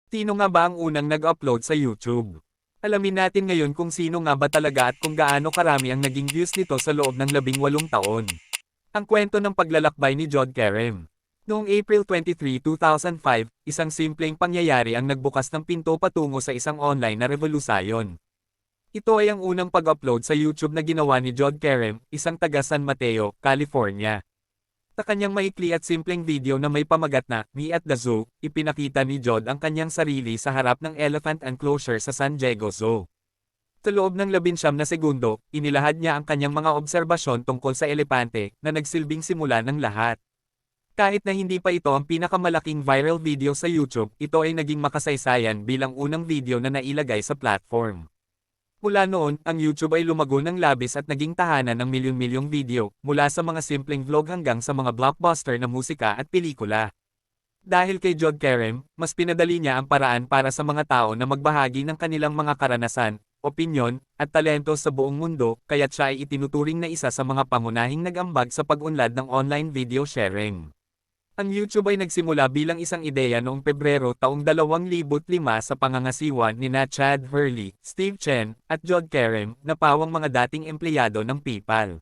Sino nga ba ang unang nag-upload sa YouTube? Alamin natin ngayon kung sino nga ba talaga at kung gaano karami ang naging views nito sa loob ng 18 taon. Ang kwento ng paglalakbay ni Jod Kerem. Noong April 23, 2005, isang simpleng pangyayari ang nagbukas ng pinto patungo sa isang online na revolusyon. Ito ay ang unang pag-upload sa YouTube na ginawa ni Jod Kerem, isang taga San Mateo, California. Sa kanyang maikli at simpleng video na may pamagat na "Me at the Zoo", ipinakita ni Jod ang kanyang sarili sa harap ng elephant enclosure sa San Diego Zoo. Sa loob ng 19 segundo, inilahad niya ang kanyang mga obserbasyon tungkol sa elepante na nagsilbing simula ng lahat. Kahit na hindi pa ito ang pinakamalaking viral video sa YouTube, ito ay naging makasaysayan bilang unang video na nailagay sa platform. Mula noon, ang YouTube ay lumago ng labis at naging tahanan ng milyon-milyong video, mula sa mga simpleng vlog hanggang sa mga blockbuster na musika at pelikula. Dahil kay Jod Kerem, mas pinadali niya ang paraan para sa mga tao na magbahagi ng kanilang mga karanasan, opinyon, at talento sa buong mundo, kaya't siya ay itinuturing na isa sa mga pangunahing nag-ambag sa pag-unlad ng online video sharing. Ang YouTube ay nagsimula bilang isang ideya noong Pebrero taong 2005 sa pangangasiwa nina Chad Hurley, Steve Chen, at Jod Kerem, na pawang mga dating empleyado ng PayPal.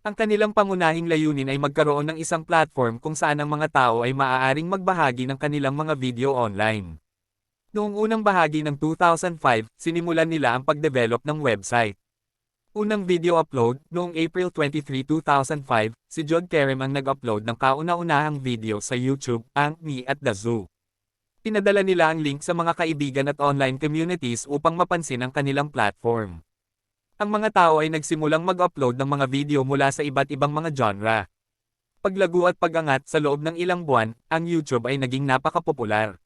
Ang kanilang pangunahing layunin ay magkaroon ng isang platform kung saan ang mga tao ay maaaring magbahagi ng kanilang mga video online. Noong unang bahagi ng 2005, sinimulan nila ang pagdevelop ng website. Unang video upload, noong April 23, 2005, si Jod Kerem ang nag-upload ng kauna-unahang video sa YouTube, ang "Me at the Zoo". Pinadala nila ang link sa mga kaibigan at online communities upang mapansin ang kanilang platform. Ang mga tao ay nagsimulang mag-upload ng mga video mula sa iba't ibang mga genre. Paglago at pag-angat sa loob ng ilang buwan, ang YouTube ay naging napakapopular.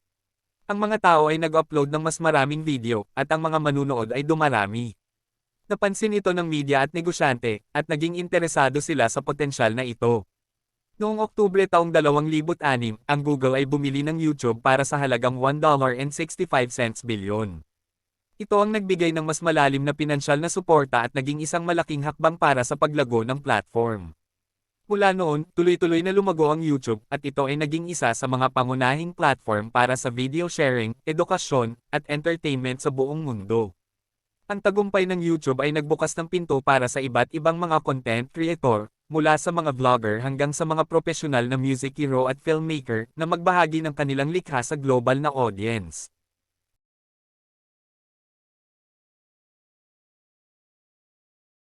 Ang mga tao ay nag-upload ng mas maraming video, at ang mga manunood ay dumarami. Napansin ito ng media at negosyante, at naging interesado sila sa potensyal na ito. Noong Oktubre taong 2006, ang Google ay bumili ng YouTube para sa halagang $1.65 bilyon. Ito ang nagbigay ng mas malalim na pinansyal na suporta at naging isang malaking hakbang para sa paglago ng platform. Mula noon, tuloy-tuloy na lumago ang YouTube, at ito ay naging isa sa mga pangunahing platform para sa video sharing, edukasyon, at entertainment sa buong mundo. Ang tagumpay ng YouTube ay nagbukas ng pinto para sa iba't ibang mga content creator, mula sa mga vlogger hanggang sa mga profesional na music hero at filmmaker, na magbahagi ng kanilang likha sa global na audience.